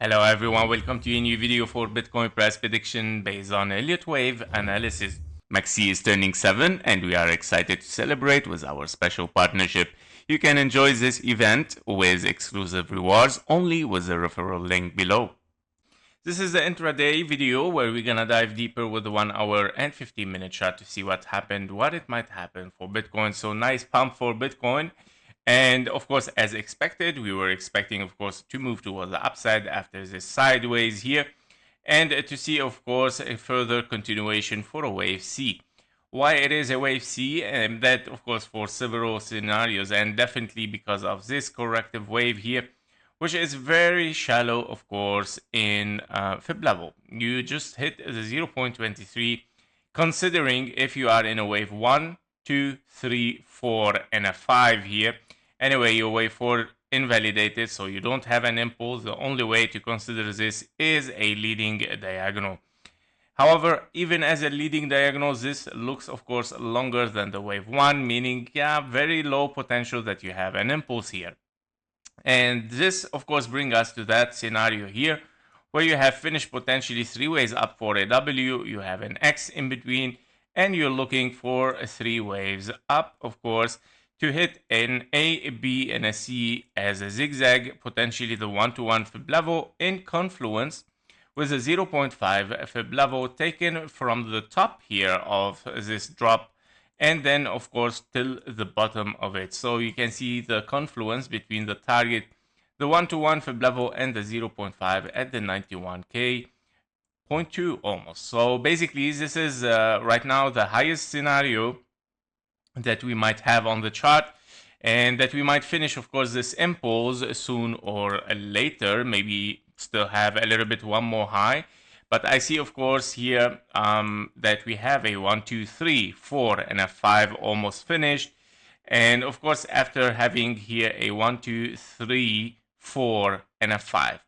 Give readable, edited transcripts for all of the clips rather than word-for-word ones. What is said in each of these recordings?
Hello everyone, welcome to a new video for Bitcoin price prediction based on Elliott wave analysis. MEXC is turning 7 and we are excited to celebrate with our special partnership. You can enjoy this event with exclusive rewards only with the referral link below. This is the intraday video where we're gonna dive deeper with the 1 hour and 15-minute chart to see what happened, what it might happen for Bitcoin. So nice pump for Bitcoin. And of course, as expected, we were expecting, of course, to move towards the upside after this sideways here, and to see, of course, a further continuation for a wave C. Why it is a wave C? And that, of course, for several scenarios, and definitely because of this corrective wave here, which is very shallow, of course, in fib level. You just hit the 0.23, considering if you are in a wave 1, 2, 3, 4, and a 5 here. Anyway, your wave 4 invalidated, so you don't have an impulse. The only way to consider this is a leading diagonal. However, even as a leading diagonal, this looks, of course, longer than the wave 1, meaning, yeah, very low potential that you have an impulse here. And this, of course, brings us to that scenario here, where you have finished potentially 3 waves up for a W, you have an X in between, and you're looking for 3 waves up, of course, to hit an A, B, and a C as a zigzag, potentially the 1-to-1 fib level in confluence with a 0.5 fib level taken from the top here of this drop, and then of course till the bottom of it. So you can see the confluence between the target, the 1-to-1 fib level, and the 0.5 at the 91k. 0.2 almost. So basically this is right now the highest scenario that we might have on the chart, and that we might finish, of course, this impulse soon or later, maybe still have a little bit one more high. But I see, of course, here that we have a 1, 2, 3, 4, and a 5 almost finished. And of course, after having here a 1, 2, 3, 4, and a 5.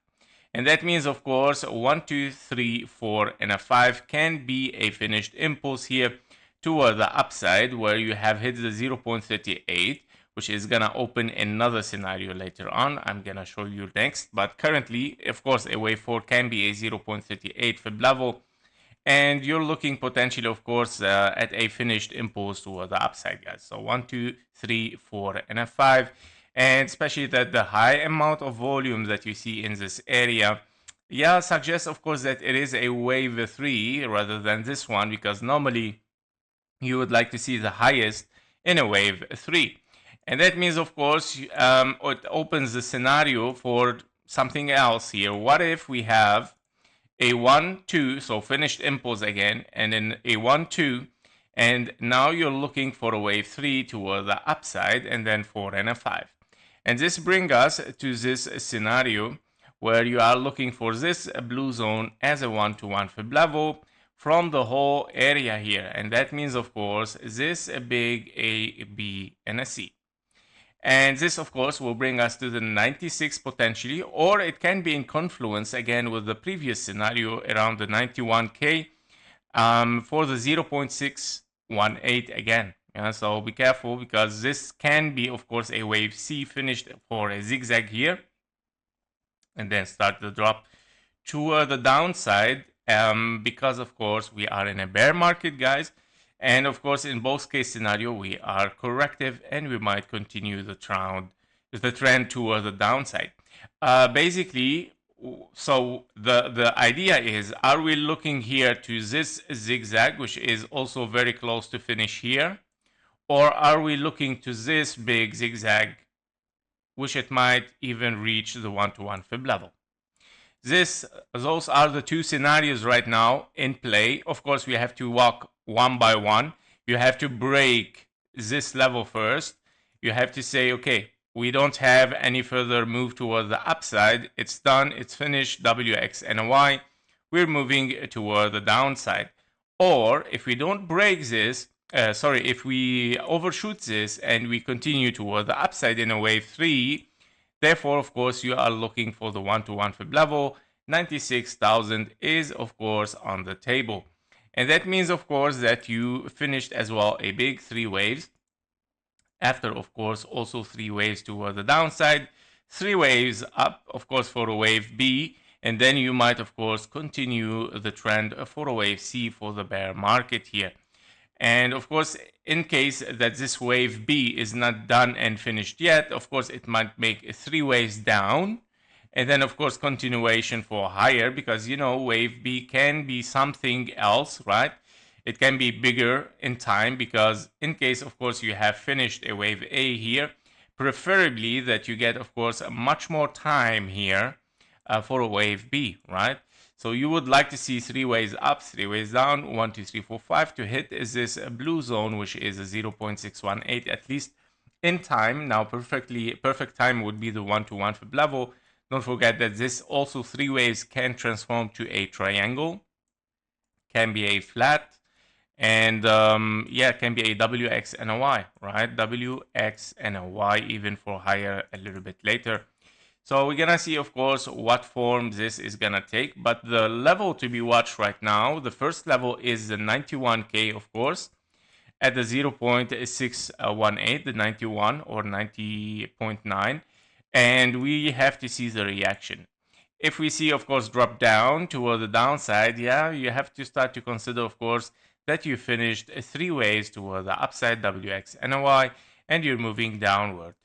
And that means, of course, 1, 2, 3, 4, and a 5 can be a finished impulse here toward the upside, where you have hit the 0.38, which is gonna open another scenario later on. I'm gonna show you next. But currently, of course, a wave 4 can be a 0.38 fib level, and you're looking potentially, of course, at a finished impulse toward the upside, guys. So 1, 2, 3, 4, and a 5. And especially that the high amount of volume that you see in this area, yeah, suggests, of course, that it is a wave 3 rather than this one, because normally you would like to see the highest in a wave 3. And that means, of course, it opens the scenario for something else here. What if we have a 1, 2, so finished impulse again, and then a 1, 2, and now you're looking for a wave 3 toward the upside, and then 4 and a 5. And this brings us to this scenario where you are looking for this blue zone as a 1-to-1 fib level from the whole area here. And that means, of course, this a big A, B, and a C. And this, of course, will bring us to the 96 potentially, or it can be in confluence again with the previous scenario around the 91k for the 0.618 again. Yeah, so be careful, because this can be, of course, a wave C finished for a zigzag here, and then start the drop toward the downside, because, of course, we are in a bear market, guys. And of course, in both case scenario, we are corrective, and we might continue the trend toward the downside. Basically, so the idea is, are we looking here to this zigzag, which is also very close to finish here, or are we looking to this big zigzag, which it might even reach the 1-to-1 fib level? Those are the two scenarios right now in play. Of course, we have to walk one by one. You have to break this level first. You have to say, okay, we don't have any further move toward the upside. It's done, it's finished, W, X, and Y. We're moving toward the downside. Or if we don't break this, if we overshoot this and we continue toward the upside in a wave 3, therefore, of course, you are looking for the 1-to-1 fib level. 96,000 is, of course, on the table. And that means, of course, that you finished as well a big 3 waves. After, of course, also 3 waves toward the downside. 3 waves up, of course, for a wave B. and then you might of course continue the trend for a wave C for the bear market here. And of course, in case that this wave B is not done and finished yet, of course it might make 3 waves down, and then of course continuation for higher, because you know wave B can be something else, right? It can be bigger in time, because in case of course you have finished a wave A here, preferably that you get of course much more time here for a wave B, right? So you would like to see 3 waves up, 3 waves down, 1, 2, 3, 4, 5 to hit is this blue zone, which is a 0.618 at least in time. Now perfect time would be the 1-to-1 fib level. Don't forget that this also 3 waves can transform to a triangle, can be a flat, and yeah, can be a WX and a Y, right? WX and a Y even for higher a little bit later. So we're gonna see, of course, what form this is gonna take, but the level to be watched right now, the first level is the 91K, of course, at the 0.618, the 91 or 90.9, and we have to see the reaction. If we see, of course, drop down toward the downside, yeah, you have to start to consider, of course, that you finished 3 waves toward the upside, WX and a Y, and you're moving downward.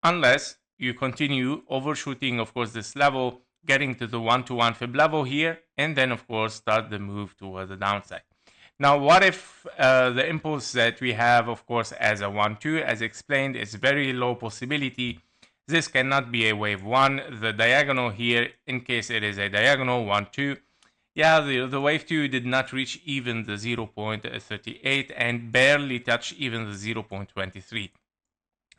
Unless you continue overshooting, of course, this level, getting to the 1-to-1 fib level here, and then, of course, start the move toward the downside. Now, what if the impulse that we have, of course, as a 1-2, as explained, is very low possibility. This cannot be a wave 1. The diagonal here, in case it is a diagonal 1-2, yeah, the wave 2 did not reach even the 0.38 and barely touch even the 0.23.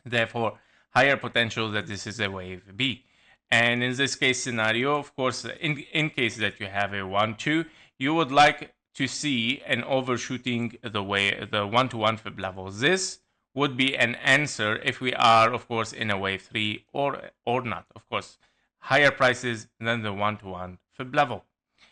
Therefore, higher potential that this is a wave B. And in this case scenario, of course, in case that you have a 1-2, you would like to see an overshooting the 1-to-1 fib level. This would be an answer if we are, of course, in a wave 3 or not. Of course, higher prices than the 1-to-1 fib level.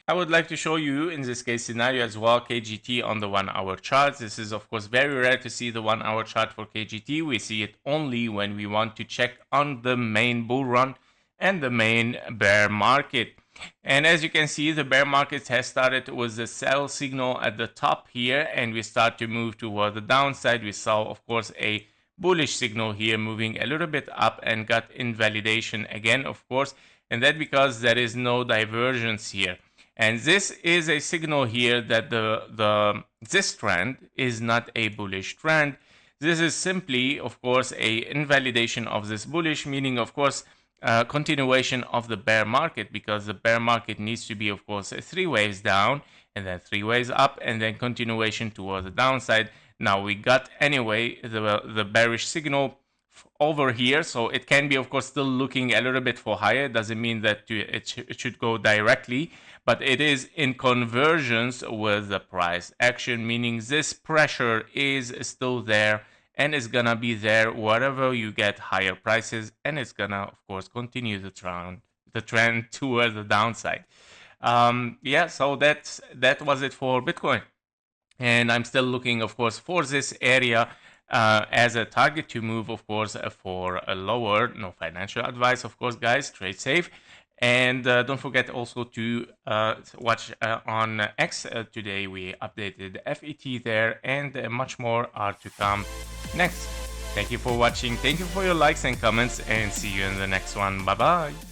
I would like to show you in this case scenario as well KGT on the 1-hour chart. This is of course very rare to see the 1-hour chart for KGT. We see it only when we want to check on the main bull run and the main bear market. And as you can see, the bear market has started with the sell signal at the top here, and we start to move toward the downside. We saw of course a bullish signal here moving a little bit up and got invalidation again, of course, and that because there is no divergence here. And this is a signal here that this trend is not a bullish trend. This is simply, of course, a invalidation of this bullish, meaning, of course, continuation of the bear market, because the bear market needs to be, of course, 3 waves down and then 3 waves up and then continuation towards the downside. Now we got anyway the bearish signal over here, so it can be, of course, still looking a little bit for higher. It doesn't mean that it should go directly, but it is in convergence with the price action, meaning this pressure is still there and is gonna be there wherever you get higher prices, and it's gonna, of course, continue the trend toward the downside. Yeah, so that was it for Bitcoin, and I'm still looking, of course, for this area as a target to move, of course, for a lower. No financial advice, of course, guys. Trade safe. And don't forget also to watch on X. Today we updated FET there, and much more are to come next. Thank you for watching. Thank you for your likes and comments, and see you in the next one. Bye bye.